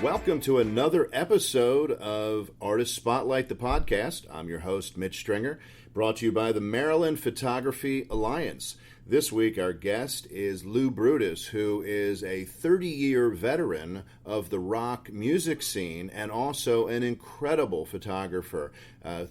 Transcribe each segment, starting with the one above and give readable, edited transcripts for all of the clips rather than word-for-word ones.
Welcome to another episode of Artist Spotlight, the podcast. I'm your host, Mitch Stringer, brought to you by the Maryland Photography Alliance. This week, our guest is Lou Brutus, who is a 30-year veteran of the rock music scene and also an incredible photographer.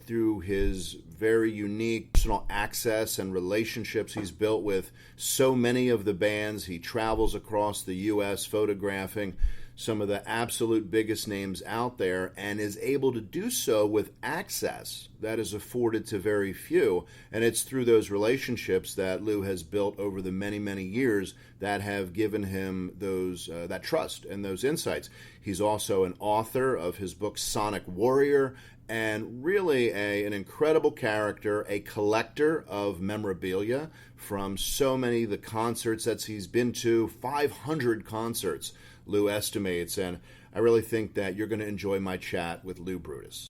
Through his very unique personal access and relationships he's built with so many of the bands, he travels across the U.S. photographing some of the absolute biggest names out there and is able to do so with access that is afforded to very few. And it's through those relationships that Lou has built over the many, many years that have given him those that trust and those insights. He's also an author of his book Sonic Warrior, and really an incredible character, a collector of memorabilia from so many of the concerts that he's been to, 500 concerts, Lou estimates, and I really think that you're going to enjoy my chat with Lou Brutus.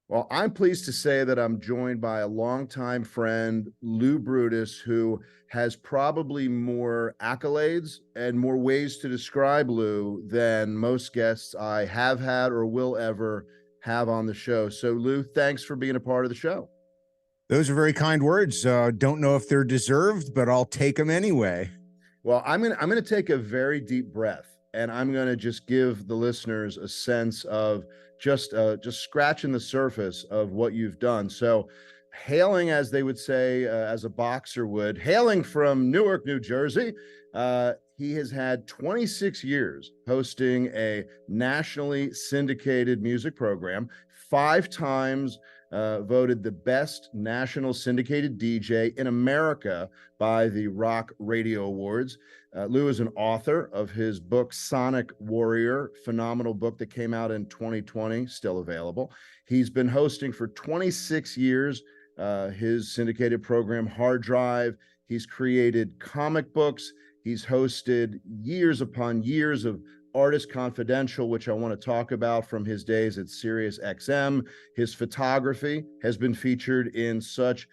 Well, I'm pleased to say that I'm joined by a longtime friend, Lou Brutus, who has probably more accolades and more ways to describe Lou than most guests I have had or will ever have on the show. So, Lou, thanks for being a part of the show. Those are very kind words. Don't know if they're deserved, but I'll take them anyway. Well, I'm gonna take a very deep breath, and I'm going to just give the listeners a sense of just scratching the surface of what you've done. So hailing, as they would say, as a boxer would, hailing from Newark, New Jersey, he has had 26 years hosting a nationally syndicated music program, 5 times voted the best national syndicated DJ in America by the Rock Radio Awards. Lou is an author of his book, Sonic Warrior, phenomenal book that came out in 2020, still available. He's been hosting for 26 years his syndicated program, Hard Drive. He's created comic books. He's hosted years upon years of Artist Confidential, which I want to talk about from his days at Sirius XM. His photography has been featured in such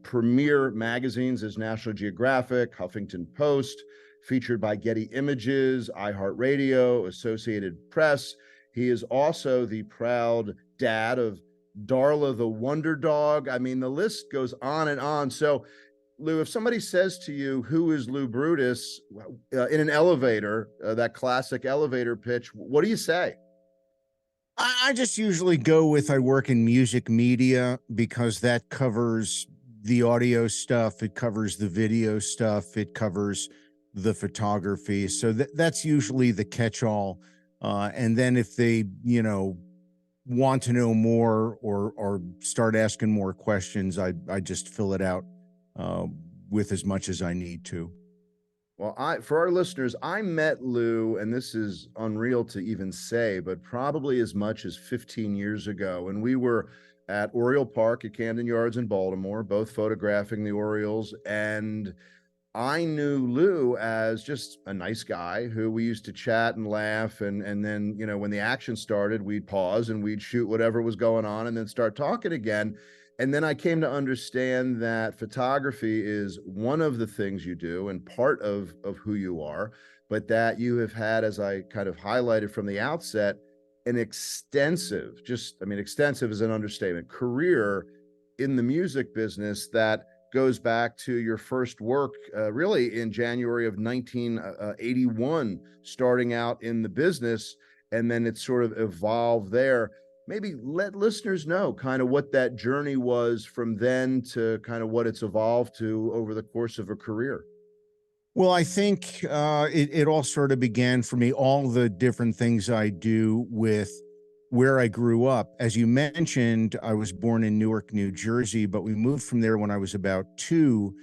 premier magazines as National Geographic, Huffington Post, featured by Getty Images, iHeartRadio, Associated Press. He is also the proud dad of Darla the Wonder Dog. I mean, the list goes on and on. So, Lou, if somebody says to you, who is Lou Brutus, in an elevator, that classic elevator pitch, what do you say? I just usually go with I work in music media because that covers the audio stuff. It covers the video stuff. It covers the photography. So that's usually the catch-all. And then if they, want to know more or start asking more questions, I just fill it out with as much as I need to. Well, for our listeners, I met Lou, and this is unreal to even say, but probably as much as 15 years ago. And we were at Oriole Park at Camden Yards in Baltimore, both photographing the Orioles. And I knew Lou as just a nice guy who we used to chat and laugh. And then, when the action started, we'd pause and we'd shoot whatever was going on and then start talking again. And then I came to understand that photography is one of the things you do and part of who you are, but that you have had, as I kind of highlighted from the outset, an extensive is an understatement, career in the music business that goes back to your first work really in January of 1981, starting out in the business, and then it sort of evolved there. Maybe let listeners know kind of what that journey was from then to kind of what it's evolved to over the course of a career. Well, I think it all sort of began for me, all the different things I do with where I grew up. As you mentioned, I was born in Newark, New Jersey, but we moved from there when I was about 2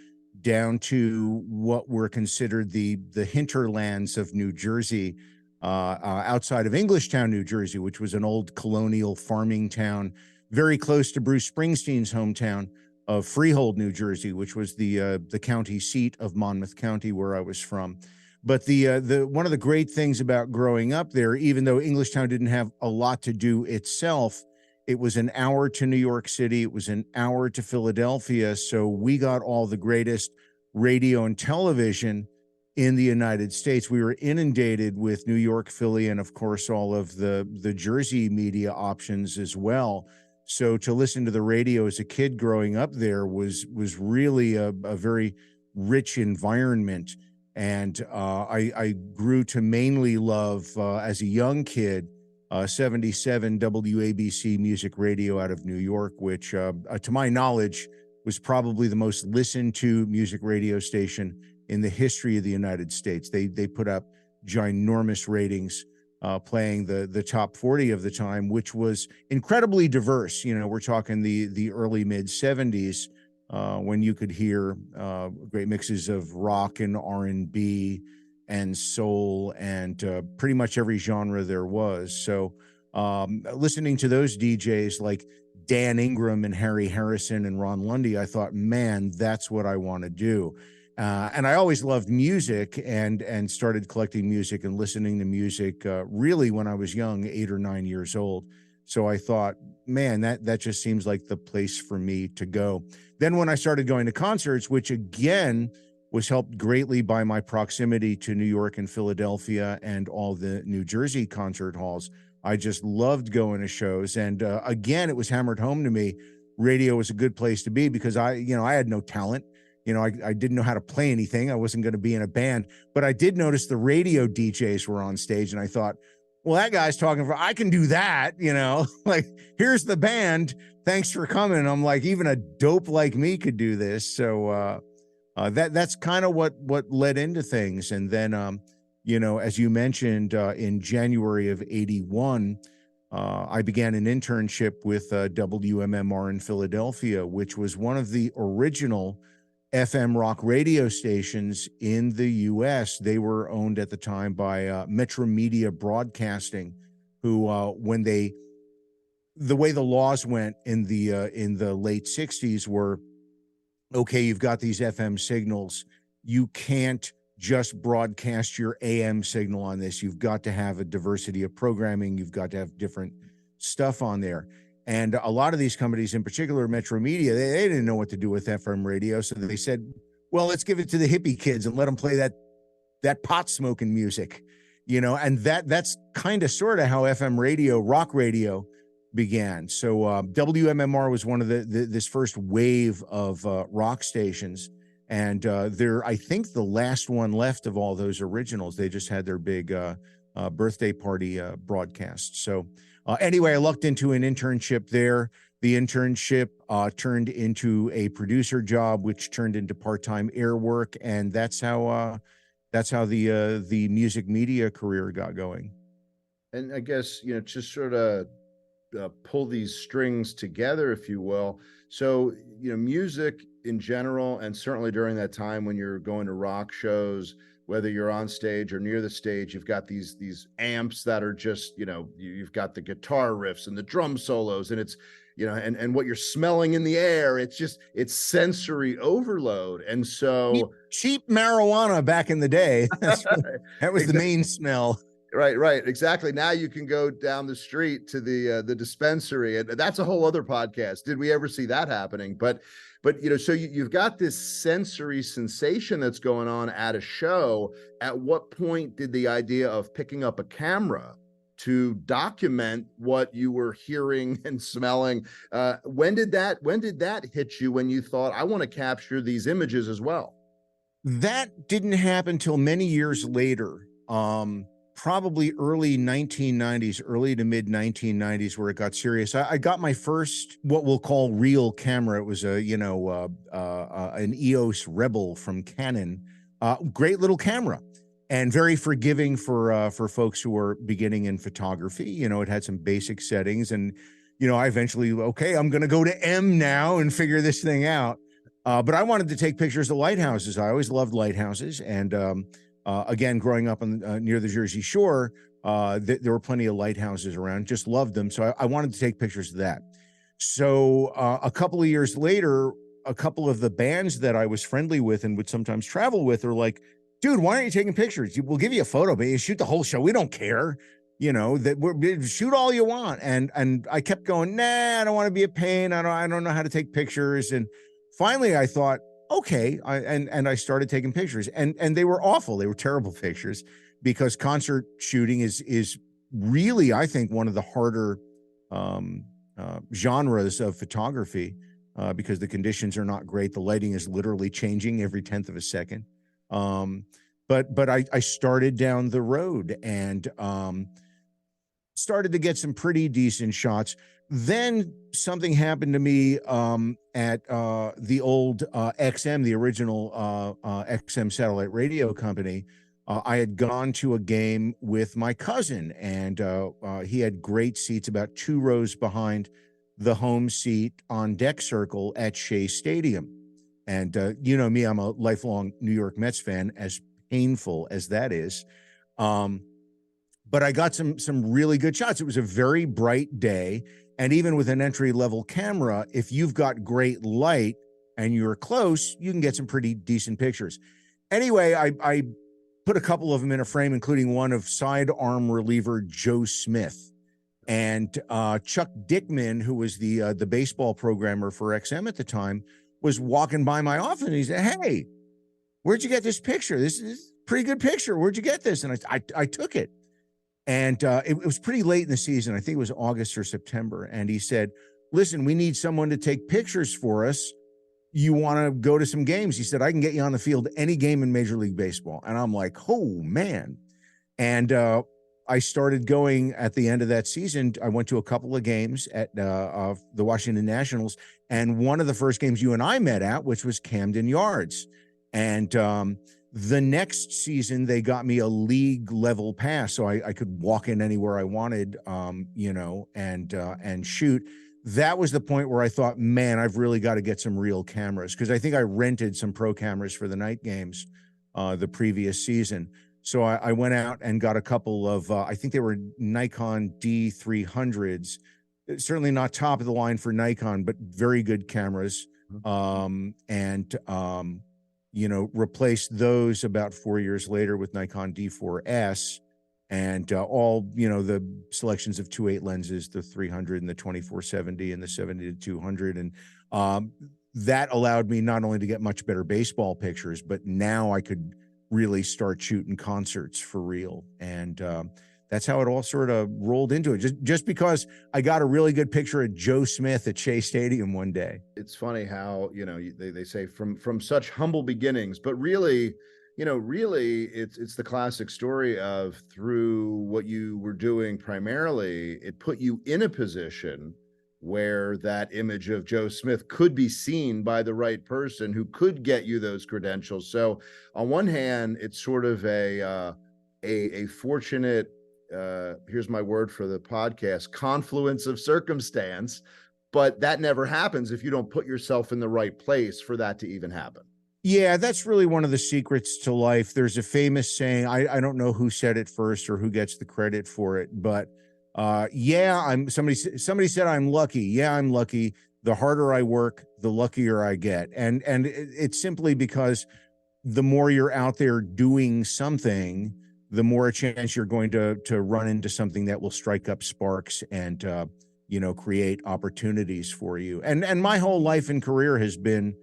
down to what were considered the hinterlands of New Jersey, outside of Englishtown, New Jersey, which was an old colonial farming town, very close to Bruce Springsteen's hometown of Freehold, New Jersey, which was the county seat of Monmouth County, where I was from. But the one of the great things about growing up there, even though Englishtown didn't have a lot to do itself, it was an hour to New York City. It was an hour to Philadelphia. So we got all the greatest radio and television in the United States. We were inundated with New York, Philly, and of course all of the Jersey media options as well. So to listen to the radio as a kid growing up there was really a very rich environment. And I grew to mainly love, as a young kid, 77 WABC Music Radio out of New York, which, to my knowledge, was probably the most listened to music radio station in the history of the United States. They put up ginormous ratings, playing the top 40 of the time, which was incredibly diverse. You know, we're talking the early mid 70s, when you could hear great mixes of rock and R&B and soul and pretty much every genre there was. So listening to those DJs like Dan Ingram and Harry Harrison and Ron Lundy, I thought, man, that's what I want to do. And I always loved music and started collecting music and listening to music really when I was young, 8 or 9 years old. So I thought, man, that just seems like the place for me to go. Then when I started going to concerts, which again was helped greatly by my proximity to New York and Philadelphia and all the New Jersey concert halls, I just loved going to shows. And again, it was hammered home to me. Radio was a good place to be because I had no talent. I didn't know how to play anything. I wasn't going to be in a band, but I did notice the radio DJs were on stage, and I thought, well, that guy's talking I can do that, like, here's the band. Thanks for coming. I'm like, even a dope like me could do this. So that's kind of what led into things. And then, as you mentioned, in January of 81, I began an internship with WMMR in Philadelphia, which was one of the original FM rock radio stations in the U.S. They were owned at the time by Metro Media Broadcasting, who, the way the laws went in the late 60s were, okay, you've got these FM signals. You can't just broadcast your AM signal on this. You've got to have a diversity of programming. You've got to have different stuff on there. And a lot of these companies, in particular Metro Media, they didn't know what to do with FM radio. So they said, well, let's give it to the hippie kids and let them play that pot smoking music, and that's kind of sort of how FM radio, rock radio, began. So WMMR was one of this first wave of rock stations. And they're, I think, the last one left of all those originals. They just had their big birthday party broadcast. So anyway, I lucked into an internship there. The internship turned into a producer job, which turned into part-time air work, and that's how the music media career got going. And I guess just sort of pull these strings together, if you will. So music in general, and certainly during that time when you're going to rock shows, whether you're on stage or near the stage, you've got these amps that are just, you've got the guitar riffs and the drum solos, and it's, and what you're smelling in the air, it's sensory overload. And so cheap marijuana back in the day, that was the main smell. Right. Exactly. Now you can go down the street to the dispensary, and that's a whole other podcast. Did we ever see that happening? But so you've got this sensory sensation that's going on at a show. At what point did the idea of picking up a camera to document what you were hearing and smelling, when did that hit you, when you thought, I want to capture these images as well? That didn't happen till many years later. Probably early 1990s, early to mid 1990s, where it got serious. I got my first, what we'll call real camera. It was an EOS Rebel from Canon. Great little camera, and very forgiving for folks who are beginning in photography. It had some basic settings, and I eventually, I'm going to go to M now and figure this thing out. But I wanted to take pictures of lighthouses. I always loved lighthouses, and again, growing up near the Jersey Shore, there were plenty of lighthouses around. Just loved them. So I wanted to take pictures of that. So a couple of years later, a couple of the bands that I was friendly with and would sometimes travel with are like, dude, why aren't you taking pictures? We'll give you a photo, but you shoot the whole show. We don't care. Shoot all you want. And I kept going, nah, I don't want to be a pain. I don't know how to take pictures. And finally I thought, okay. And I started taking pictures, and they were awful. They were terrible pictures, because concert shooting is really, I think, one of the harder um, genres of photography, because the conditions are not great. The lighting is literally changing every tenth of a second. Um, but I started down the road, and started to get some pretty decent shots. Then something happened to me at the old XM, the original XM satellite radio company. I had gone to a game with my cousin, and he had great seats about 2 rows behind the home seat on deck circle at Shea Stadium. And you know me, I'm a lifelong New York Mets fan, as painful as that is. Um, but I got some really good shots. It was a very bright day, and even with an entry level camera, if you've got great light and you're close, you can get some pretty decent pictures. Anyway, I put a couple of them in a frame, including one of sidearm reliever Joe Smith. And Chuck Dickman, who was the baseball programmer for XM at the time, was walking by my office, and he said, "Hey, where'd you get this picture? This is a pretty good picture. Where'd you get this?" And I took it. And it was pretty late in the season. I think it was August or September. And he said, "Listen, we need someone to take pictures for us. You want to go to some games?" He said, "I can get you on the field any game in Major League Baseball." And I'm like, "Oh, man." And I started going at the end of that season. I went to a couple of games at the Washington Nationals. And one of the first games you and I met at, which was Camden Yards. And the next season, they got me a league level pass, so I could walk in anywhere I wanted, and shoot. That was the point where I thought, man, I've really got to get some real cameras, because I think I rented some pro cameras for the night games the previous season. So I went out and got a couple of, I think they were Nikon D300s, certainly not top of the line for Nikon, but very good cameras. Replaced those about 4 years later with Nikon D4S, and all, the selections of 2.8 lenses, the 300 and the 24-70 and the 70-200. And that allowed me not only to get much better baseball pictures, but now I could really start shooting concerts for real. And that's how it all sort of rolled into it. Just because I got a really good picture of Joe Smith at Shea Stadium one day. It's funny how, they say from such humble beginnings, but really, it's the classic story of, through what you were doing primarily, it put you in a position where that image of Joe Smith could be seen by the right person who could get you those credentials. So on one hand, it's sort of a fortunate, here's my word for the podcast, confluence of circumstance, but that never happens if you don't put yourself in the right place for that to even happen. Yeah, that's really one of the secrets to life. There's a famous saying, I don't know who said it first or who gets the credit for it, but somebody said I'm lucky. Yeah, I'm lucky. The harder I work, the luckier I get. And it's simply because the more you're out there doing something, the more a chance you're going to run into something that will strike up sparks and create opportunities for you. And my whole life and career has been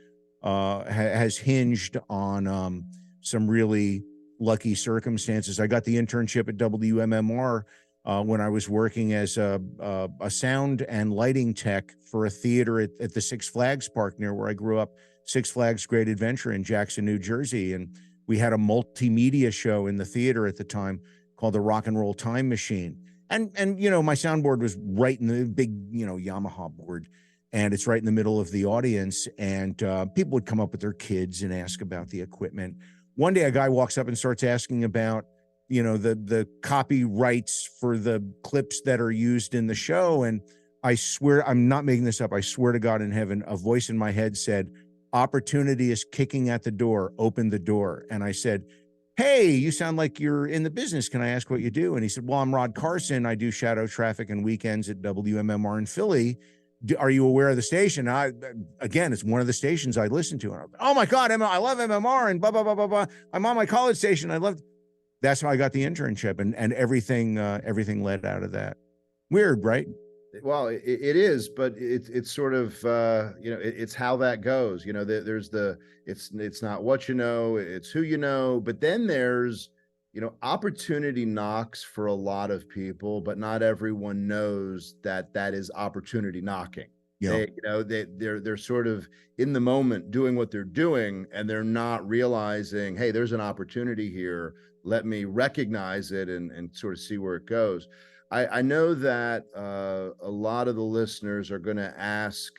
has hinged on some really lucky circumstances. I got the internship at WMMR when I was working as a sound and lighting tech for a theater at the Six Flags Park near where I grew up, Six Flags Great Adventure in Jackson, New Jersey. And we had a multimedia show in the theater at the time called the Rock and Roll Time Machine. And my soundboard was right in the big, Yamaha board, and it's right in the middle of the audience. And people would come up with their kids and ask about the equipment. One day a guy walks up and starts asking about, the copyrights for the clips that are used in the show. And I swear, I'm not making this up, I swear to God in heaven, a voice in my head said, "Opportunity is kicking at the door, open the door." And I said, "Hey, you sound like you're in the business. Can I ask what you do?" And he said, "Well, I'm Rod Carson. I do shadow traffic and weekends at WMMR in Philly. Are you aware of the station?" Again, it's one of the stations I listen to. And "Oh my God, I love MMR and blah, blah, blah, blah, blah. I'm on my college station. That's how I got the internship, and everything led out of that. Weird, right? Well, it is, but it's sort of it's how that goes. There's it's not what you know, it's who you know. But then there's opportunity knocks for a lot of people, but not everyone knows that that is opportunity knocking. Yeah. They're sort of in the moment doing what they're doing, and they're not realizing, hey, there's an opportunity here. Let me recognize it and sort of see where it goes. I know that a lot of the listeners are going to ask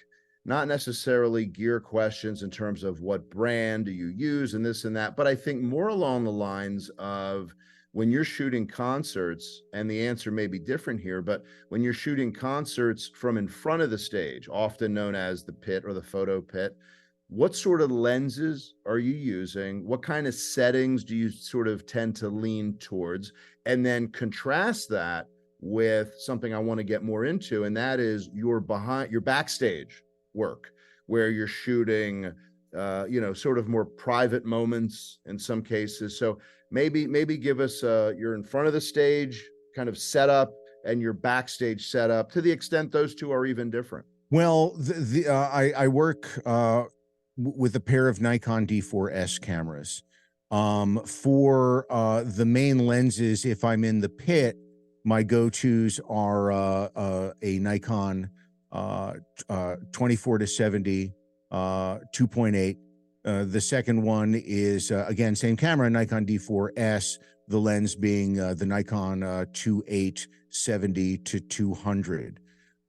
not necessarily gear questions in terms of what brand do you use and this and that, but I think more along the lines of when you're shooting concerts, and the answer may be different here, but when you're shooting concerts from in front of the stage, often known as the pit or the photo pit, what sort of lenses are you using? What kind of settings do you sort of tend to lean towards? And then contrast that with something I want to get more into, and that is your backstage work, where you're shooting, sort of more private moments in some cases. So maybe give us you're in front of the stage kind of setup and your backstage setup to the extent those two are even different. Well, I work with a pair of Nikon D4S cameras. For the main lenses, if I'm in the pit, my go-tos are a Nikon 24 to 70 2.8. The second one is again same camera, Nikon D4S. The lens being the Nikon 28 70 to 200.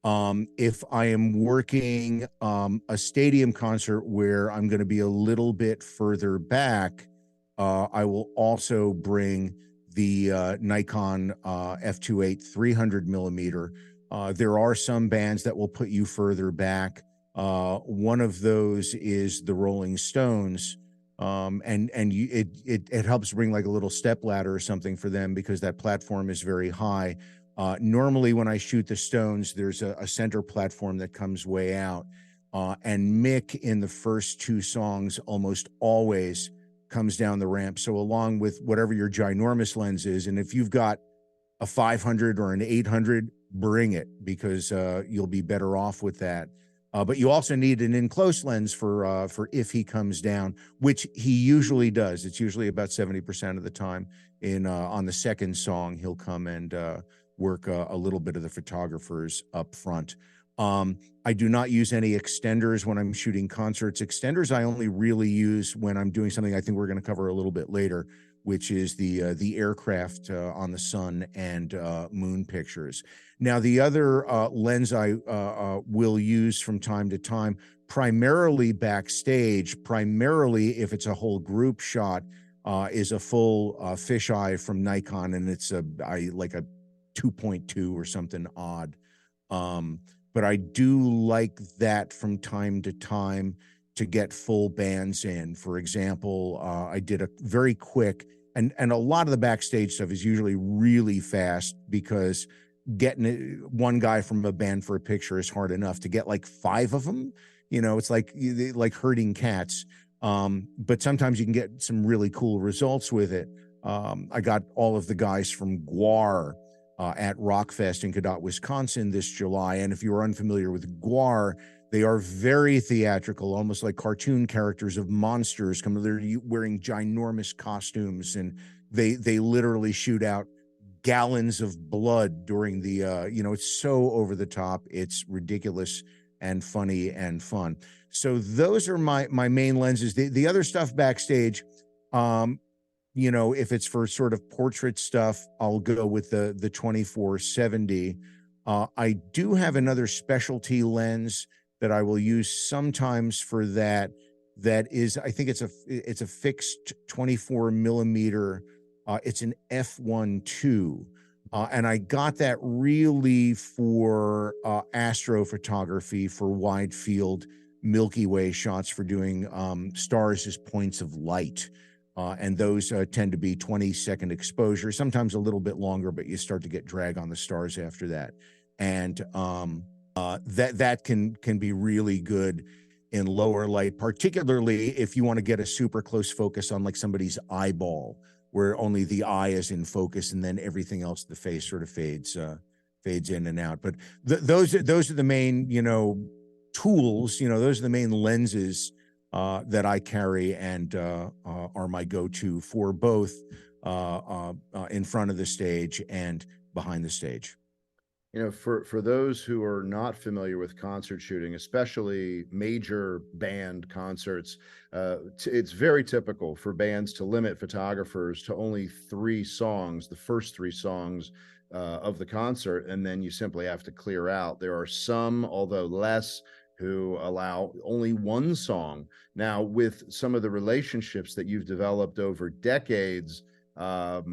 If I am working a stadium concert where I'm going to be a little bit further back, I will also bring the Nikon f2.8 300 millimeter. There are some bands that will put you further back. One of those is the Rolling Stones. It helps bring like a little step ladder or something for them because that platform is very high. Normally when I shoot the Stones, there's a center platform that comes way out. And Mick in the first two songs almost always comes down the ramp. So along with whatever your ginormous lens is, and if you've got a 500 or an 800, bring it because you'll be better off with that. But you also need an in-close lens for if he comes down, which he usually does. It's usually about 70% of the time. On the second song, he'll come and work a little bit of the photographers up front. I do not use any extenders when I'm shooting concerts. Extenders I only really use when I'm doing something I think we're going to cover a little bit later, which is the aircraft on the sun and moon pictures. Now, the other lens I will use from time to time, primarily backstage, primarily if it's a whole group shot, is a full fisheye from Nikon, and it's like a 2.2 or something odd. But I do like that from time to time to get full bands in. For example, I did a very quick, and a lot of the backstage stuff is usually really fast because getting one guy from a band for a picture is hard enough. To get like 5 of them, it's like herding cats. But sometimes you can get some really cool results with it. I got all of the guys from GWAR at Rockfest in Cadott, Wisconsin this July. And if you are unfamiliar with GWAR, they are very theatrical, almost like cartoon characters of monsters. They're wearing ginormous costumes, and they literally shoot out gallons of blood during the, it's so over the top. It's ridiculous and funny and fun. So those are my main lenses. The other stuff backstage, if it's for sort of portrait stuff, I'll go with the 24-70. I do have another specialty lens that I will use sometimes for that. That is, I think it's a fixed 24 millimeter. It's an f1.2. And I got that really for astrophotography, for wide field Milky Way shots, for doing stars as points of light. And those tend to be 20-second exposure, sometimes a little bit longer, but you start to get drag on the stars after that. And that can be really good in lower light, particularly if you want to get a super close focus on like somebody's eyeball, where only the eye is in focus and then everything else, the face, sort of fades fades in and out. But those are the main, tools. Those are the main lenses that I carry and are my go-to for both in front of the stage and behind the stage. For those who are not familiar with concert shooting, especially major band concerts, it's very typical for bands to limit photographers to only 3 songs, the first 3 songs of the concert, and then you simply have to clear out. There are some, although less, who allow only 1 song. Now, with some of the relationships that you've developed over decades, I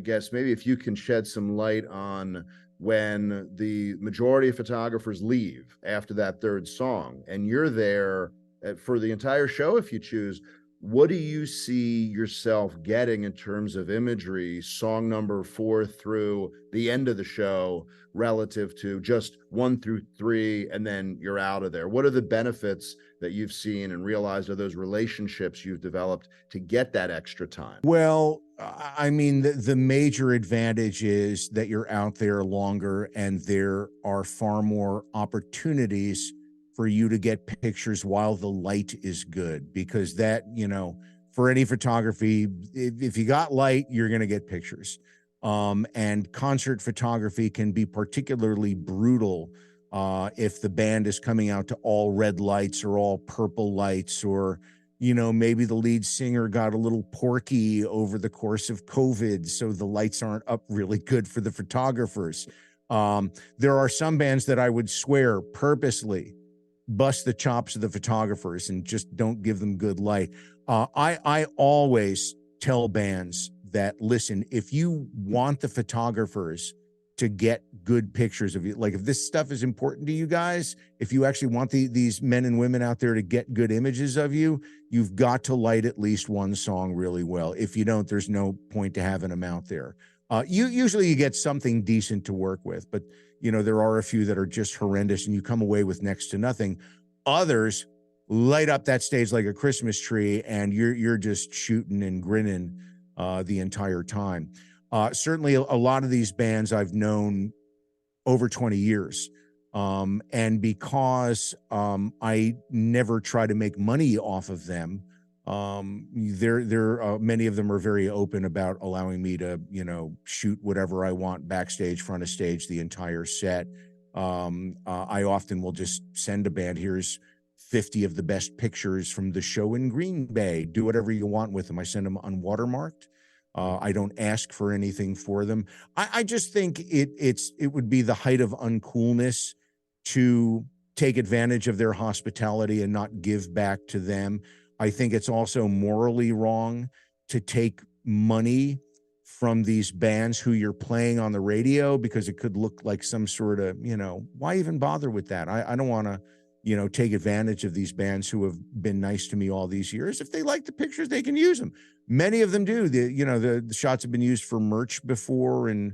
guess maybe if you can shed some light on when the majority of photographers leave after that 3rd song and you're there for the entire show, if you choose, what do you see yourself getting in terms of imagery, song number 4 through the end of the show, relative to just 1 through 3, and then you're out of there? What are the benefits that you've seen and realized of those relationships you've developed to get that extra time? Well, I mean, the major advantage is that you're out there longer and there are far more opportunities for you to get pictures while the light is good, because that, for any photography, if you got light, you're going to get pictures. And concert photography can be particularly brutal if the band is coming out to all red lights or all purple lights, or maybe the lead singer got a little porky over the course of COVID, so the lights aren't up really good for the photographers. There are some bands that I would swear purposely bust the chops of the photographers and just don't give them good light. I always tell bands that, listen, if you want the photographers to get good pictures of you, like if this stuff is important to you guys, if you actually want these men and women out there to get good images of you, you've got to light at least 1 song really well. If you don't, there's no point to having them out there. Usually you get something decent to work with, but there are a few that are just horrendous and you come away with next to nothing. Others light up that stage like a Christmas tree and you're just shooting and grinning the entire time. Certainly a lot of these bands I've known over 20 years. And because I never try to make money off of them, many of them are very open about allowing me to, shoot whatever I want backstage, front of stage, the entire set. I often will just send a band, here's 50 of the best pictures from the show in Green Bay. Do whatever you want with them. I send them unwatermarked. I don't ask for anything for them. I just think it would be the height of uncoolness to take advantage of their hospitality and not give back to them. I think it's also morally wrong to take money from these bands who you're playing on the radio, because it could look like some sort of, why even bother with that? I don't want to, take advantage of these bands who have been nice to me all these years. If they like the pictures, they can use them. Many of them do. The shots have been used for merch before, and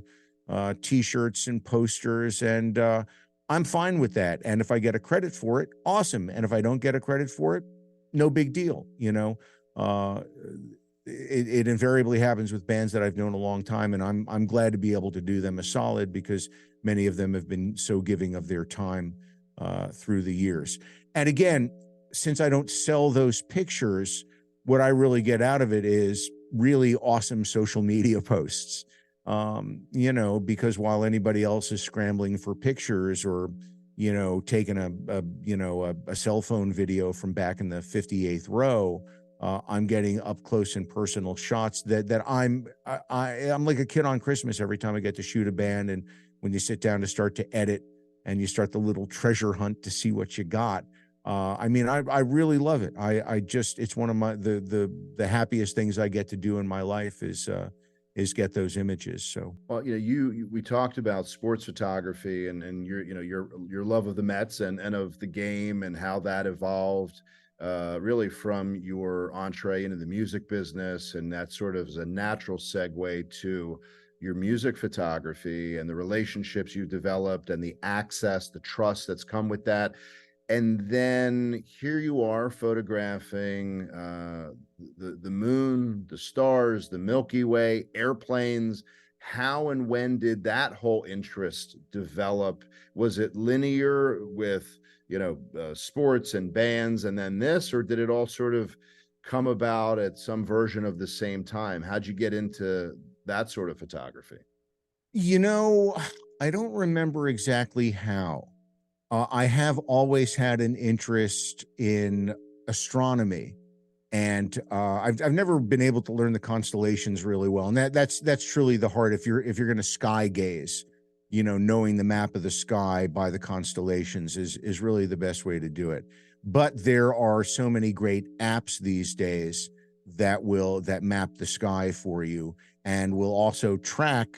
T-shirts and posters, and I'm fine with that. And if I get a credit for it, awesome. And if I don't get a credit for it, no big deal. It invariably happens with bands that I've known a long time, and I'm glad to be able to do them a solid, because many of them have been so giving of their time through the years. And again, since I don't sell those pictures, what I really get out of it is really awesome social media posts. Because while anybody else is scrambling for pictures or, taking a cell phone video from back in the 58th row, I'm getting up close and personal shots that I'm like a kid on Christmas every time I get to shoot a band. And when you sit down to start to edit and you start the little treasure hunt to see what you got, I really love it. It's one of the happiest things I get to do in my life is get those images. So, well, we talked about sports photography and your love of the Mets and of the game and how that evolved, really from your entree into the music business, and that sort of is a natural segue to your music photography and the relationships you've developed and the access, the trust that's come with that. And then here you are photographing the moon, the stars, the Milky Way, airplanes, how and when did that whole interest develop? Was it linear with, sports and bands and then this, or did it all sort of come about at some version of the same time? How'd you get into that sort of photography? You know, I don't remember exactly how. I have always had an interest in astronomy, and I've never been able to learn the constellations really well, and that's truly the heart. If you're going to sky gaze, knowing the map of the sky by the constellations is really the best way to do it. But there are so many great apps these days that map the sky for you and will also track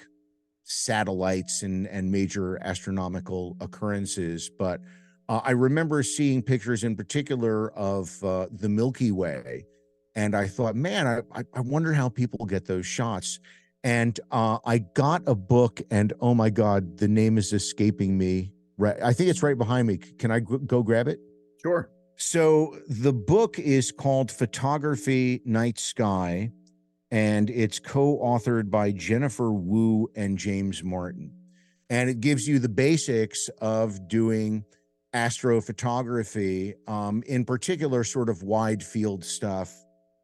satellites and major astronomical occurrences. But I remember seeing pictures in particular of the Milky Way, and I thought, man, I wonder how people get those shots. And I got a book, and oh my God, the name is escaping me. Right, I think it's right behind me. Can I go grab it? Sure. So the book is called Photography Night Sky, and it's co-authored by Jennifer Wu and James Martin. And it gives you the basics of doing astrophotography, in particular, sort of wide field stuff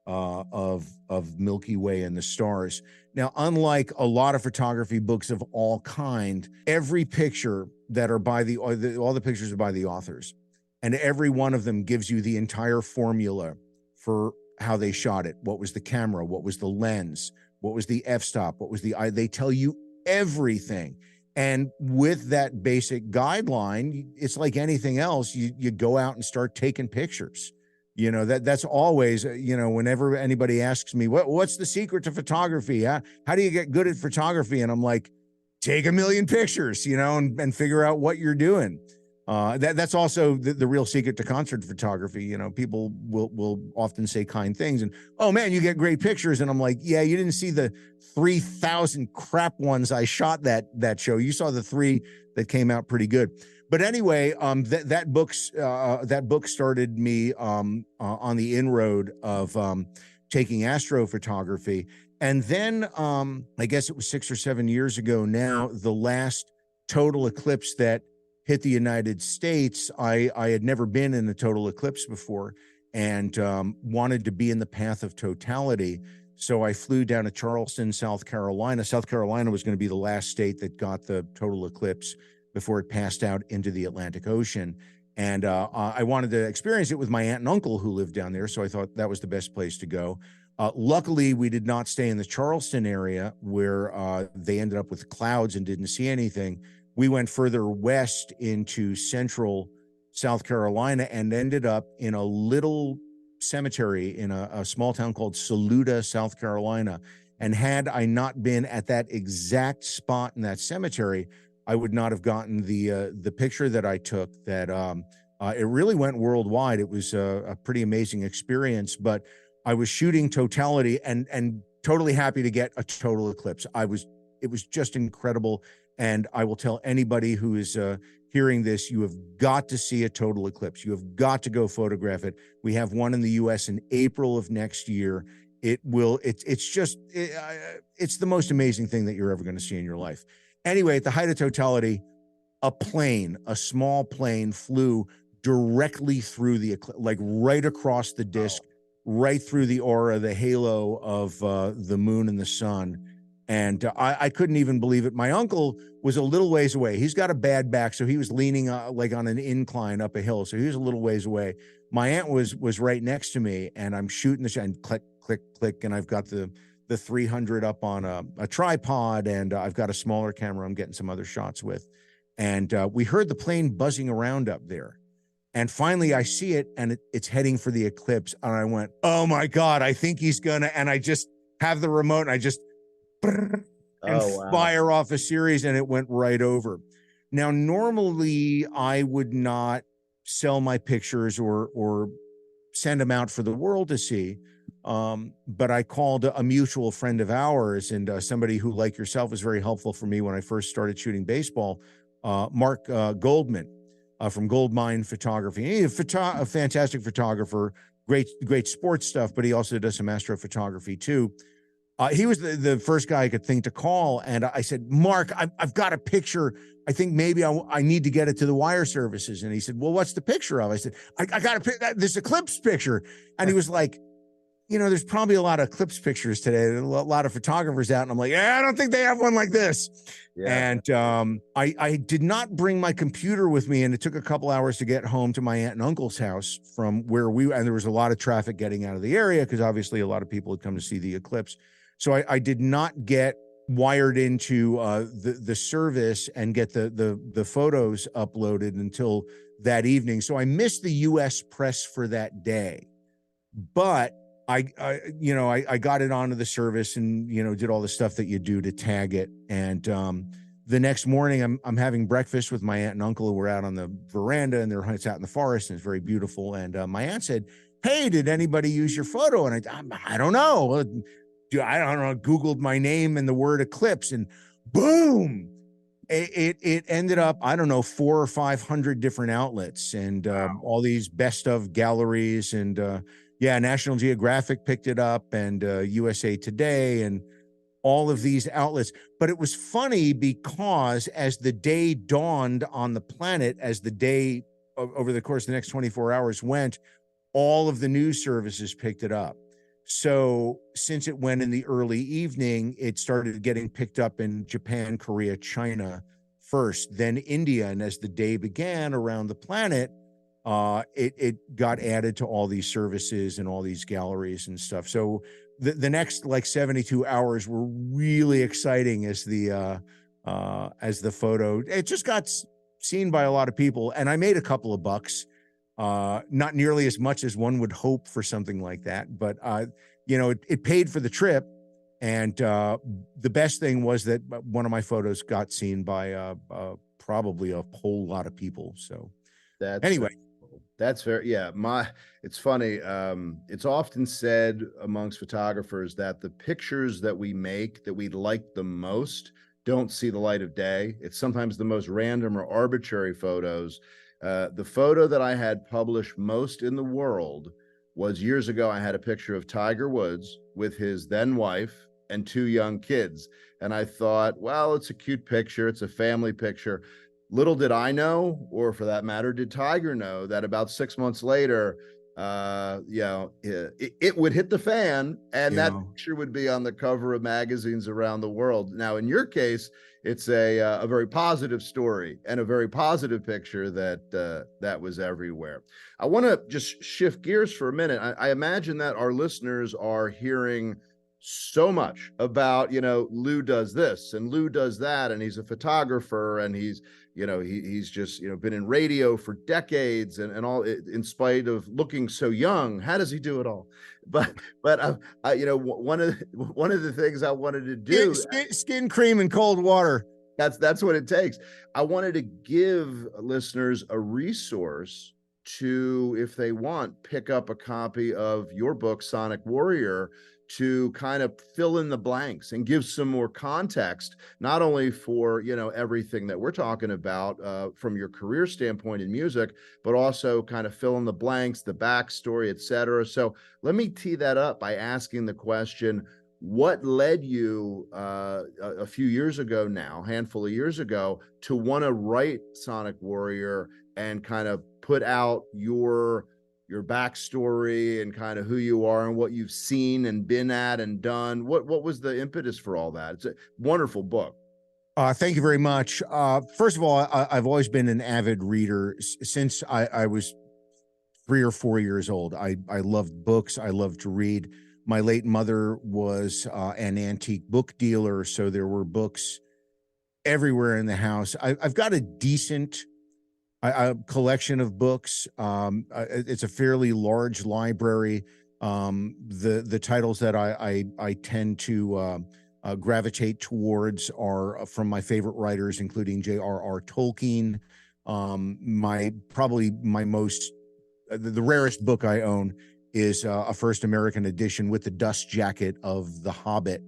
of Milky Way and the stars. Now, unlike a lot of photography books of all kind, every picture that are by all the pictures are by the authors, and every one of them gives you the entire formula for how they shot it. What was the camera? What was the lens? What was the f-stop? What was the eye? They tell you everything. And with that basic guideline, it's like anything else. You go out and start taking pictures. That's always, whenever anybody asks me, what's the secret to photography? How do you get good at photography? And I'm like, take a million pictures, and figure out what you're doing. That's also the real secret to concert photography. People will often say kind things and, oh man, you get great pictures. And I'm like, yeah, you didn't see the 3,000 crap ones I shot that show. You saw the 3 that came out pretty good. But anyway, that book started me on the inroad of taking astrophotography. And then I guess it was 6 or 7 years ago now, the last total eclipse that hit the United States, I had never been in a total eclipse before and wanted to be in the path of totality. So I flew down to Charleston, South Carolina. South Carolina was going to be the last state that got the total eclipse before it passed out into the Atlantic Ocean. And I wanted to experience it with my aunt and uncle who lived down there. So I thought that was the best place to go. Luckily, we did not stay in the Charleston area where they ended up with clouds and didn't see anything. We went further west into central South Carolina and ended up in a little cemetery in a small town called Saluda, South Carolina. And had I not been at that exact spot in that cemetery, I would not have gotten the picture that I took. That it really went worldwide. It was a pretty amazing experience. But I was shooting totality and totally happy to get a total eclipse. It was just incredible. And I will tell anybody who is hearing this, you have got to see a total eclipse. You have got to go photograph it. We have one in the U.S. in April of next year. It's the most amazing thing that you're ever going to see in your life. Anyway, at the height of totality, a small plane flew directly through the eclipse, like right across the disk, right through the aura, the halo of the moon and the sun. And I couldn't even believe it. My uncle was a little ways away. He's got a bad back, so he was leaning like on an incline up a hill. So he was a little ways away. My aunt was right next to me, and I'm shooting the shot, and click, click, click, and I've got the 300 up on a tripod, and I've got a smaller camera I'm getting some other shots with. And we heard the plane buzzing around up there. And finally, I see it, and it's heading for the eclipse. And I went, oh, my God, I think he's going to. And I just have the remote, and I just fire off a series, and it went right over. Now, normally I would not sell my pictures or send them out for the world to see. But I called a mutual friend of ours and somebody who, like yourself, was very helpful for me when I first started shooting baseball, Mark Goldman from Goldmine Photography. He's a fantastic photographer, great sports stuff, but he also does some astrophotography too. He was the first guy I could think to call. And I said, Mark, I've got a picture. I think maybe I need to get it to the wire services. And he said, well, what's the picture of? I said, I got a this eclipse picture. And he was like, there's probably a lot of eclipse pictures today. A lot of photographers out. And I'm like, yeah, I don't think they have one like this. Yeah. And I did not bring my computer with me. And it took a couple hours to get home to my aunt and uncle's house from where and there was a lot of traffic getting out of the area because obviously a lot of people had come to see the eclipse. So I did not get wired into the service and get the photos uploaded until that evening. So I missed the U.S. press for that day. But I got it onto the service and, did all the stuff that you do to tag it. And the next morning I'm having breakfast with my aunt and uncle who were out on the veranda, and it's out in the forest and it's very beautiful. And my aunt said, hey, did anybody use your photo? And I don't know. I don't know. Googled my name and the word eclipse, and boom, it ended up, I don't know, 400 or 500 different outlets and all these best of galleries. And National Geographic picked it up, and USA Today, and all of these outlets. But it was funny because as the day dawned on the planet, as the day over the course of the next 24 hours went, all of the news services picked it up. So since it went in the early evening, it started getting picked up in Japan, Korea, China first, then India. And as the day began around the planet, it got added to all these services and all these galleries and stuff. So the next 72 hours were really exciting as the photo, it just got seen by a lot of people. And I made a couple of bucks. Not nearly as much as one would hope for something like that, but it paid for the trip. And the best thing was that one of my photos got seen by probably a whole lot of people. So that's very, it's funny. It's often said amongst photographers that the pictures that we make that we like the most don't see the light of day. It's sometimes the most random or arbitrary photos. The photo that I had published most in the world was years ago. I had a picture of Tiger Woods with his then wife and 2 young kids. And I thought, well, it's a cute picture. It's a family picture. Little did I know, or for that matter, did Tiger know, that about 6 months later, it would hit the fan, and that picture would be on the cover of magazines around the world. Now, in your case, it's a very positive story and a very positive picture that was everywhere. I want to just shift gears for a minute. I imagine that our listeners are hearing so much about, Lou does this and Lou does that, and he's a photographer, and he's just been in radio for decades and all, in spite of looking so young. How does he do it all? But one of the things I wanted to do, skin cream and cold water. That's what it takes. I wanted to give listeners a resource to, if they want, pick up a copy of your book, Sonic Warrior, to kind of fill in the blanks and give some more context, not only for, everything that we're talking about from your career standpoint in music, but also kind of fill in the blanks, the backstory, et cetera. So let me tee that up by asking the question, what led you a few years ago now, handful of years ago, to want to write Sonic Warrior and kind of put out your backstory and kind of who you are and what you've seen and been at and done? What was the impetus for all that? It's a wonderful book. Thank you very much. First of all, I've always been an avid reader since I was 3 or 4 years old. I loved books. I loved to read. My late mother was an antique book dealer, so there were books everywhere in the house. I've got a decent collection of books. It's a fairly large library. The titles that I tend to gravitate towards are from my favorite writers, including J.R.R. Tolkien. The rarest book I own is a first American edition with the dust jacket of The Hobbit.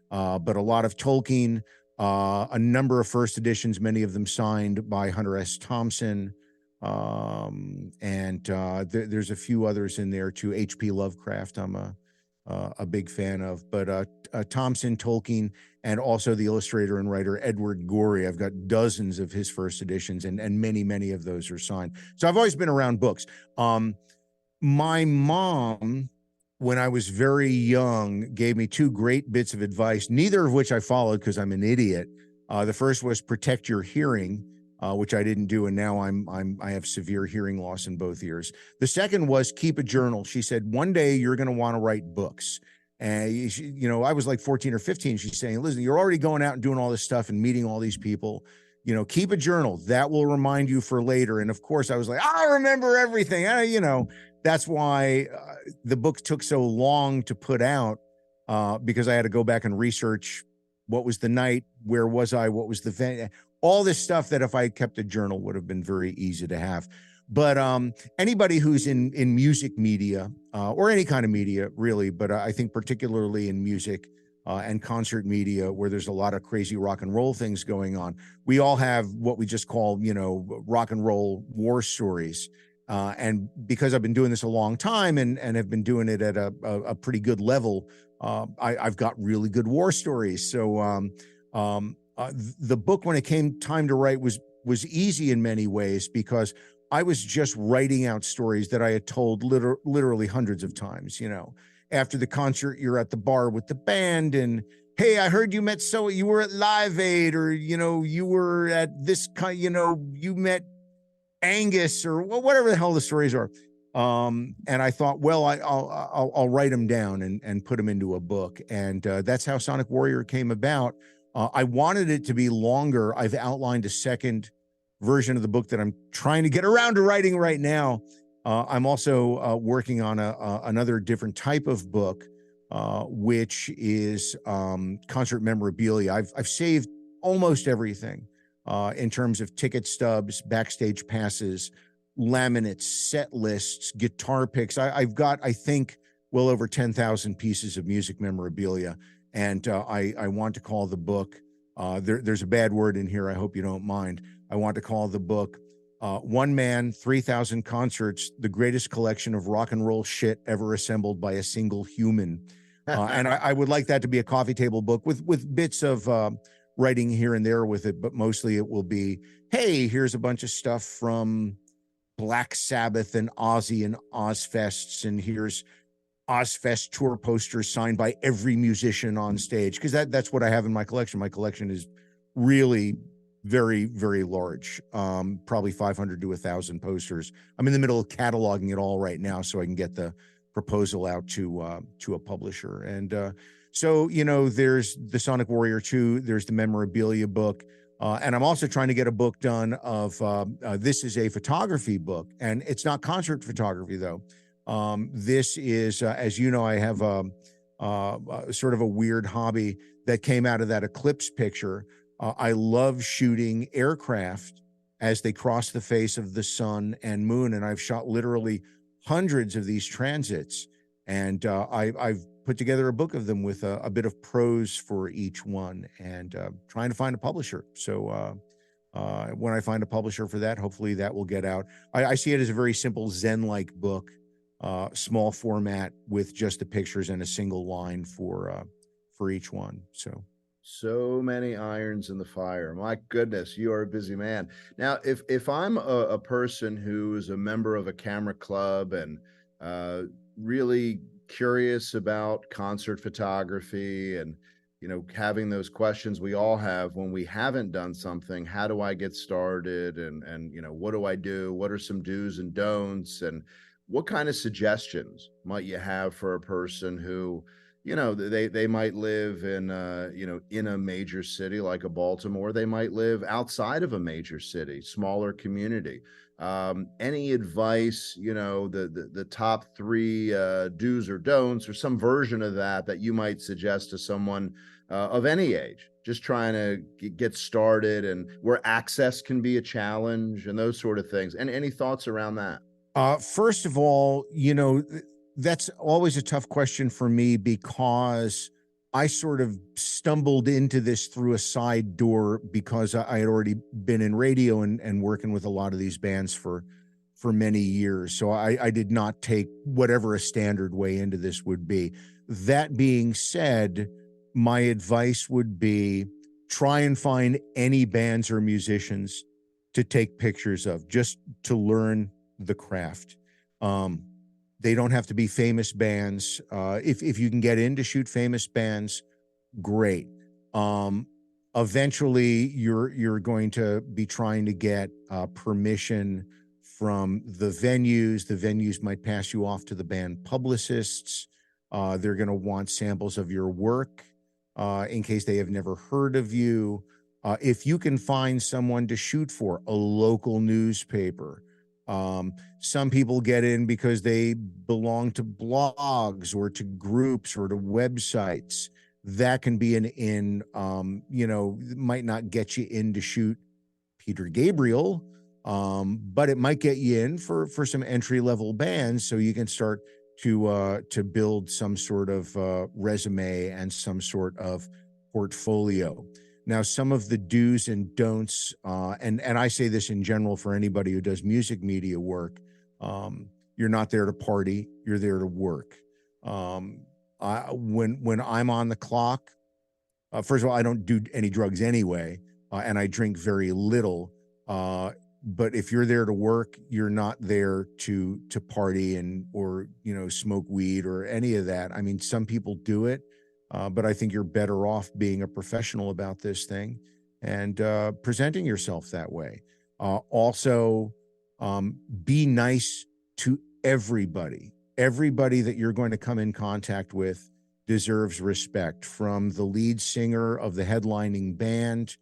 But a lot of Tolkien, a number of first editions, many of them signed by Hunter S. Thompson. There's a few others in there too. H.P. Lovecraft, I'm a big fan of. But Thompson, Tolkien, and also the illustrator and writer Edward Gorey. I've got dozens of his first editions, and many of those are signed. So I've always been around books. My mom, when I was very young, gave me two great bits of advice, neither of which I followed because I'm an idiot. The first was protect your hearing, which I didn't do, and now I have severe hearing loss in both ears. The second was keep a journal. She said one day you're going to want to write books. And I was like 14 or 15. She's saying, listen, you're already going out and doing all this stuff and meeting all these people. Keep a journal. That will remind you for later. And of course, I was like, I remember everything. That's why the book took so long to put out, because I had to go back and research what was the night, where was I, what was the event, all this stuff that if I had kept a journal would have been very easy to have. But anybody who's in music media or any kind of media, really, but I think particularly in music and concert media, where there's a lot of crazy rock and roll things going on, we all have what we just call, rock and roll war stories. And because I've been doing this a long time and have been doing it at a pretty good level, I've got really good war stories. So the book, when it came time to write, was easy in many ways because I was just writing out stories that I had told literally hundreds of times. After the concert, you're at the bar with the band and, hey, I heard you met you were at Live Aid, or, you were at this you met Angus, or whatever the hell the stories are. And I thought, well, I'll write them down and put them into a book. And that's how Sonic Warrior came about. I wanted it to be longer. I've outlined a second version of the book that I'm trying to get around to writing right now. I'm also working on another different type of book, which is concert memorabilia. I've saved almost everything in terms of ticket stubs, backstage passes, laminates, set lists, guitar picks. I've got, I think, well over 10,000 pieces of music memorabilia. And I want to call the book, there's a bad word in here, I hope you don't mind. I want to call the book One Man, 3,000 Concerts, the greatest collection of rock and roll shit ever assembled by a single human. And I would like that to be a coffee table book with bits of writing here and there with it, but mostly it will be, hey, here's a bunch of stuff from Black Sabbath and Ozzy and Ozfests, and here's Ozfest tour posters signed by every musician on stage, because that's what I have in my collection. My collection is really very, very large, probably 500 to 1,000 posters. I'm in the middle of cataloging it all right now so I can get the proposal out to a publisher. And so, there's the Sonic Warrior 2, there's the memorabilia book, and I'm also trying to get a book done of, this is a photography book, and it's not concert photography, though. This is, as you know, I have sort of a weird hobby that came out of that eclipse picture. I love shooting aircraft as they cross the face of the sun and moon, and I've shot literally hundreds of these transits, and I've put together a book of them with a bit of prose for each one, and trying to find a publisher. So when I find a publisher for that, hopefully that will get out. I see it as a very simple Zen-like book, small format with just the pictures and a single line for each one. So many irons in the fire. My goodness, you are a busy man. Now, if I'm a person who is a member of a camera club and really curious about concert photography and, having those questions we all have when we haven't done something, how do I get started? And what do I do? What are some do's and don'ts? And what kind of suggestions might you have for a person who, they might live in, in a major city like a Baltimore. They might live outside of a major city, smaller community. Any advice, the top three do's or don'ts, or some version of that you might suggest to someone of any age, just trying to get started, and where access can be a challenge and those sort of things. And any thoughts around that? First of all, that's always a tough question for me, because I sort of stumbled into this through a side door, because I had already been in radio and working with a lot of these bands for for many years. So I did not take whatever a standard way into this would be. That being said, my advice would be try and find any bands or musicians to take pictures of, just to learn the craft. They don't have to be famous bands. If you can get in to shoot famous bands, great. Eventually you're going to be trying to get permission from the venues. The venues might pass you off to the band publicists. They're going to want samples of your work in case they have never heard of you. If you can find someone to shoot for, a local newspaper. Some people get in because they belong to blogs or to groups or to websites. That can be an in. Might not get you in to shoot Peter Gabriel, but it might get you in for some entry level bands, so you can start to build some sort of resume and some sort of portfolio. Now, some of the do's and don'ts, and I say this in general for anybody who does music media work, you're not there to party, you're there to work. When I'm on the clock, first of all, I don't do any drugs anyway, and I drink very little. But if you're there to work, you're not there to party or smoke weed or any of that. I mean, some people do it, but I think you're better off being a professional about this thing and presenting yourself that way. Also, be nice to everybody. Everybody that you're going to come in contact with deserves respect, from the lead singer of the headlining band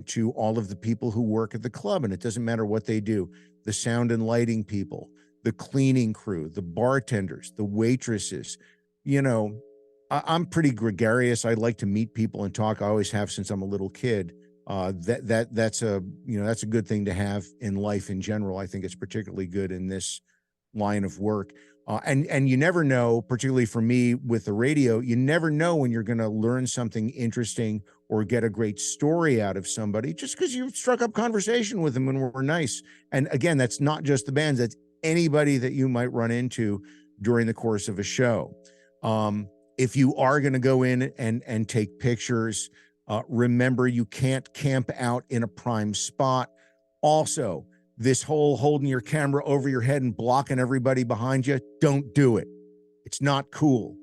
to all of the people who work at the club. And it doesn't matter what they do, the sound and lighting people, the cleaning crew, the bartenders, the waitresses. I'm pretty gregarious. I like to meet people and talk. I always have since I'm a little kid. That's a good thing to have in life in general. I think it's particularly good in this line of work. And you never know, particularly for me with the radio, you never know when you're going to learn something interesting or get a great story out of somebody just because you struck up conversation with them and were nice. And again, that's not just the bands, that's anybody that you might run into during the course of a show. If you are going to go in and take pictures, remember you can't camp out in a prime spot. Also, this whole holding your camera over your head and blocking everybody behind you, don't do it. It's not cool.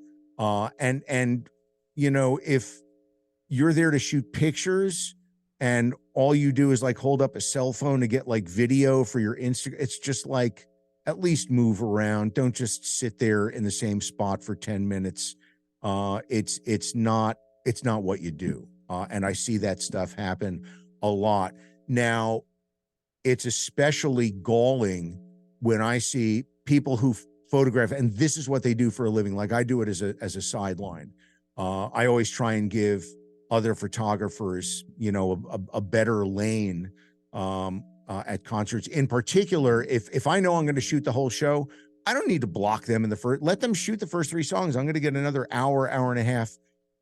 If you're there to shoot pictures and all you do is like hold up a cell phone to get like video for your Instagram, it's just like, at least move around. Don't just sit there in the same spot for 10 minutes. It's not what you do. And I see that stuff happen a lot. Now, it's especially galling when I see people who photograph, and this is what they do for a living. Like I do it as a sideline. I always try and give other photographers, a better lane at concerts. In particular, if I know I'm going to shoot the whole show, I don't need to block them in the first. Let them shoot the first 3 songs. I'm going to get another hour and a half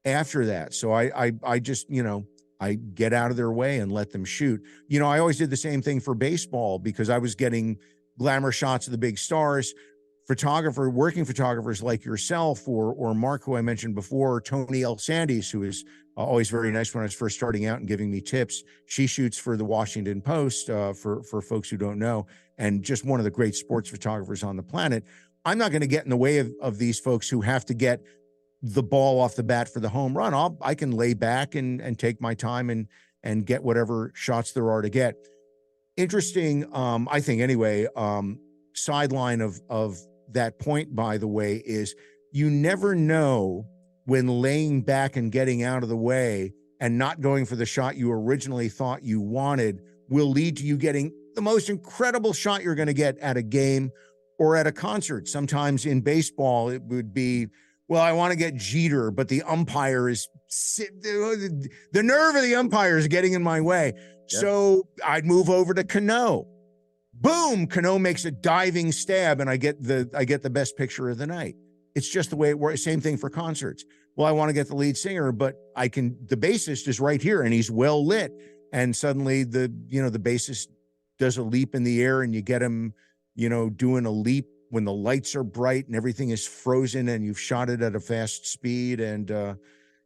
after that. So I just I get out of their way and let them shoot. I always did the same thing for baseball because I was getting glamour shots of the big stars. Working photographers like yourself or Mark, who I mentioned before, or Tony L. Sandys, who is always very nice when I was first starting out and giving me tips. She shoots for the Washington Post for folks who don't know, and just one of the great sports photographers on the planet. I'm not going to get in the way of these folks who have to get the ball off the bat for the home run. I can lay back and take my time and get whatever shots there are to get. Interesting, I think anyway, sideline of that point, by the way, is you never know when laying back and getting out of the way and not going for the shot you originally thought you wanted will lead to you getting the most incredible shot you're going to get at a game or at a concert. Sometimes in baseball, it would be, well, I want to get Jeter, but the umpire is, the nerve of the umpire is getting in my way. Yep. So I'd move over to Cano. Boom, Cano makes a diving stab and I get the best picture of the night. It's just the way it works. Same thing for concerts. Well, I want to get the lead singer, but the bassist is right here and he's well lit. And suddenly the bassist does a leap in the air and you get him doing a leap when the lights are bright and everything is frozen and you've shot it at a fast speed. And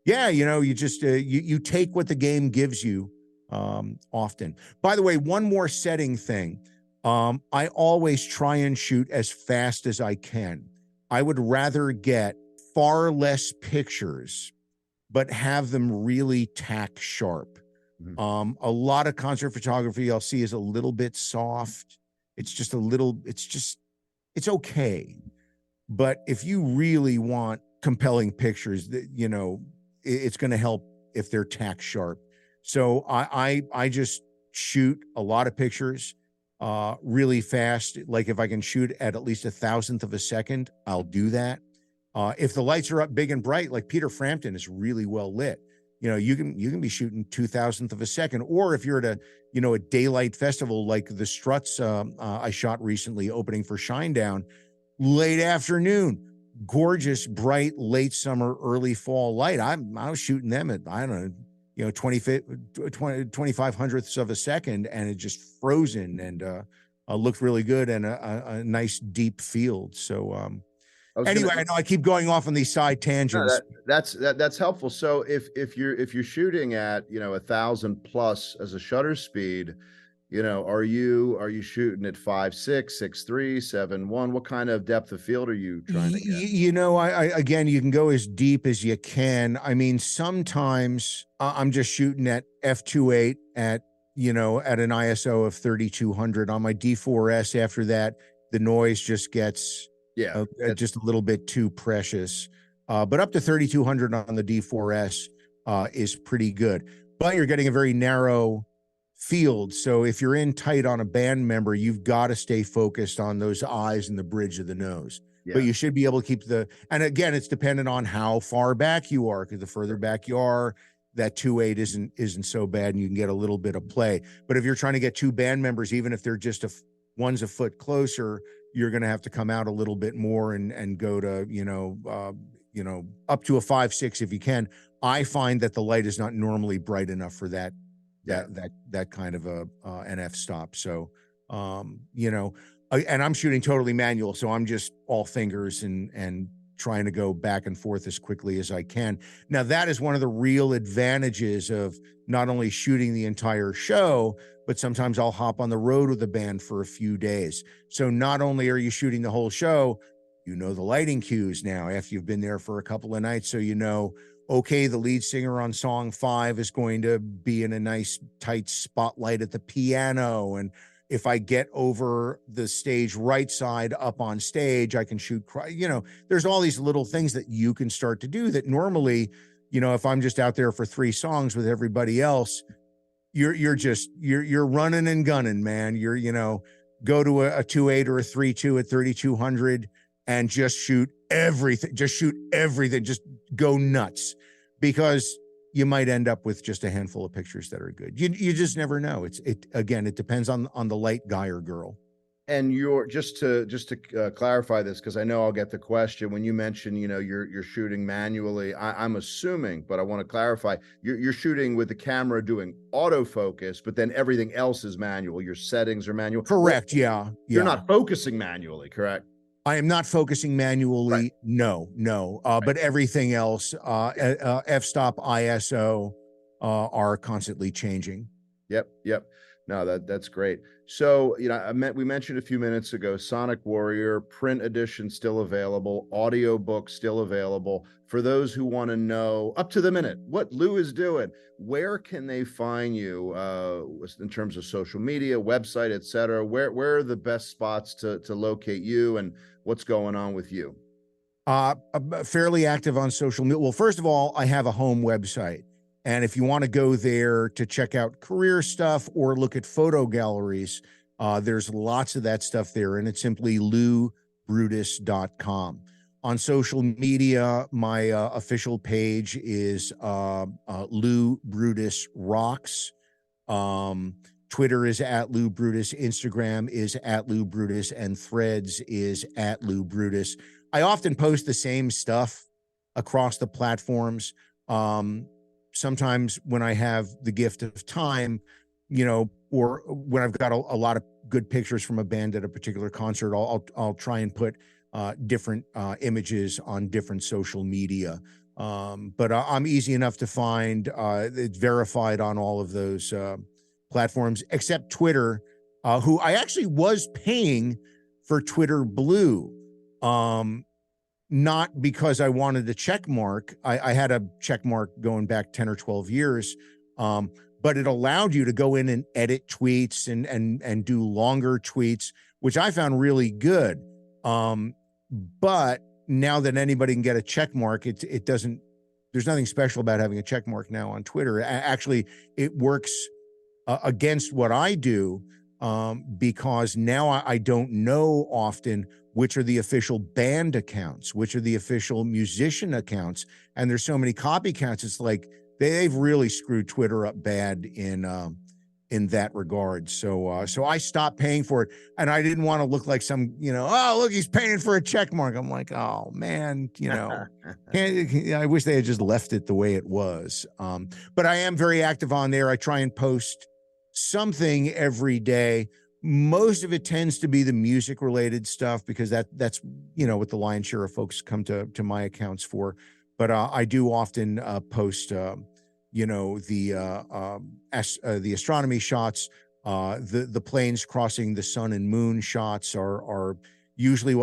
yeah, you just you take what the game gives you often. By the way, one more setting thing. I always try and shoot as fast as I can. I would rather get far less pictures, but have them really tack sharp. A lot of concert photography I'll see is a little bit soft. It's okay. But if you really want compelling pictures, it's going to help if they're tack sharp. So I just shoot a lot of pictures really fast. Like if I can shoot at least 1,000th of a second, I'll do that. If the lights are up big and bright, like Peter Frampton is really well lit, you can be shooting 2,000th of a second. Or if you're at a daylight festival like the Struts I shot recently opening for Shinedown, late afternoon, gorgeous, bright, late summer, early fall light. I was shooting them at, I don't know, 2500ths of a second, and it just frozen and looked really good, and a nice deep field. So anyway, I know I keep going off on these side tangents. No, that's helpful. So if you're shooting at 1,000 plus as a shutter speed, are you shooting at 5.6, 6.3, 7.1? What kind of depth of field are you trying to get? I again, you can go as deep as you can. I mean, sometimes I'm just shooting at f2.8 at an ISO of 3200 on my D4S. After that, the noise just gets just a little bit too precious. But up to 3200 on the D4S is pretty good. But you're getting a very narrow field. So if you're in tight on a band member, you've got to stay focused on those eyes and the bridge of the nose. Yeah. But you should be able to keep and again, it's dependent on how far back you are, because the further back you are, that 2.8 isn't so bad, and you can get a little bit of play. But if you're trying to get two band members, even if they're just one's a foot closer, you're going to have to come out a little bit more and go to up to a 5.6 if you can. I find that the light is not normally bright enough for that kind of an f-stop. So and I'm shooting totally manual, so I'm just all fingers and trying to go back and forth as quickly as I can. Now, that is one of the real advantages of not only shooting the entire show, but sometimes I'll hop on the road with the band for a few days. So not only are you shooting the whole show, the lighting cues now after you've been there for a couple of nights. So okay, the lead singer on song 5 is going to be in a nice tight spotlight at the piano. And if I get over the stage right side up on stage, I can shoot, there's all these little things that you can start to do that normally, if I'm just out there for 3 songs with everybody else, you're running and gunning, man. Go to a 2.8 or a 3.2 at 3200 and just shoot everything. Just go nuts, because you might end up with just a handful of pictures that are good. You just never know. It depends on the light guy or girl. And just to clarify this, because I know I'll get the question when you mention you're shooting manually. I'm assuming, but I want to clarify, you're shooting with the camera doing autofocus, but then everything else is manual. Your settings are manual. Correct. Yeah. You're not focusing manually, correct? I am not focusing manually. Right. No. Right. But everything else, f-stop, ISO, are constantly changing. Yep. No, that's great. So, we mentioned a few minutes ago, Sonic Warrior print edition still available, audio book still available. For those who want to know up to the minute what Lou is doing, where can they find you in terms of social media, website, etc.? Where are the best spots to locate you, and what's going on with you? Fairly active on social media. Well, first of all, I have a home website. And if you want to go there to check out career stuff or look at photo galleries, there's lots of that stuff there. And it's simply loubrutus.com. On social media, my official page is Lou Brutus Rocks. Twitter is @LouBrutus. Instagram is @LouBrutus. And Threads is @LouBrutus. I often post the same stuff across the platforms. Sometimes when I have the gift of time, or when I've got a lot of good pictures from a band at a particular concert, I'll try and put different images on different social media. But I'm easy enough to find. It's verified on all of those platforms, except Twitter, who I actually was paying for Twitter Blue. Not because I wanted a check mark. I had a check mark going back 10 or 12 years. But it allowed you to go in and edit tweets and do longer tweets, which I found really good. But now that anybody can get a check mark, it doesn't, there's nothing special about having a check mark now on Twitter. Actually, it works against what I do, because now I don't know often which are the official band accounts, which are the official musician accounts. And there's so many copycats. It's like they've really screwed Twitter up bad in that regard. So I stopped paying for it, and I didn't want to look like some, oh, look, he's paying for a check mark. I'm like, oh man, I wish they had just left it the way it was. But I am very active on there. I try and post something every day. Most of it tends to be the music related stuff, because that's what the lion's share of folks come to my accounts for. But I do often post the astronomy shots, the planes crossing the sun and moon shots are usually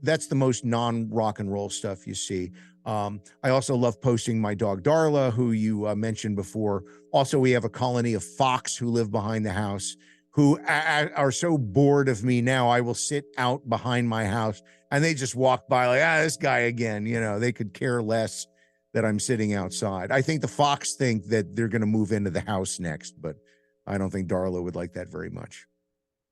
that's the most non-rock and roll stuff you see. I also love posting my dog Darla, who you mentioned before. Also, we have a colony of fox who live behind the house, who are so bored of me now. I will sit out behind my house and they just walk by like, this guy again. They could care less that I'm sitting outside. I think the fox think that they're going to move into the house next, but I don't think Darla would like that very much.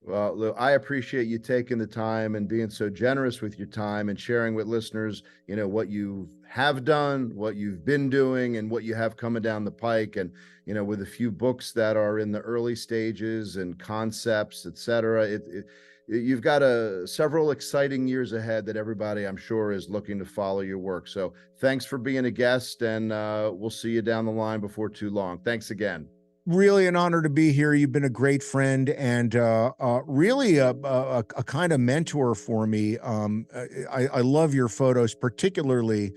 Well, Lou, I appreciate you taking the time and being so generous with your time and sharing with listeners, what you have done, what you've been doing, and what you have coming down the pike. And, with a few books that are in the early stages and concepts, et cetera, you've got several exciting years ahead that everybody, I'm sure, is looking to follow your work. So thanks for being a guest, and we'll see you down the line before too long. Thanks again. Really an honor to be here. You've been a great friend and really a kind of mentor for me. I love your photos, particularly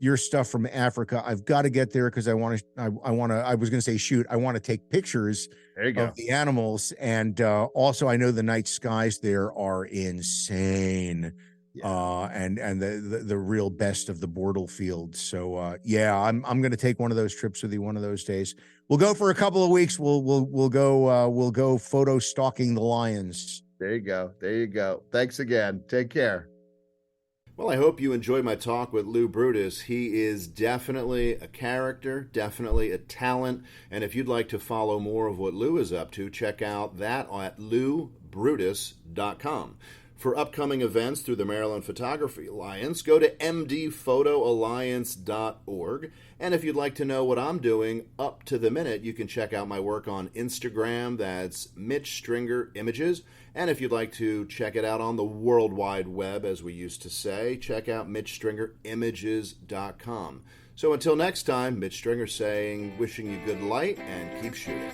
your stuff from Africa. I've got to get there because I was going to say shoot. I want to take pictures of the animals. And also I know the night skies there are insane. Yeah. And the real best of the Bortle fields. So I'm going to take one of those trips with you one of those days. We'll go for a couple of weeks. We'll go photo stalking the lions. There you go. Thanks again. Take care. Well, I hope you enjoyed my talk with Lou Brutus. He is definitely a character, definitely a talent. And if you'd like to follow more of what Lou is up to, check out that at loubrutus.com. For upcoming events through the Maryland Photography Alliance, go to mdphotoalliance.org. And if you'd like to know what I'm doing up to the minute, you can check out my work on Instagram. That's Mitch Stringer Images. And if you'd like to check it out on the World Wide Web, as we used to say, check out MitchStringerImages.com. So until next time, Mitch Stringer saying, wishing you good light and keep shooting.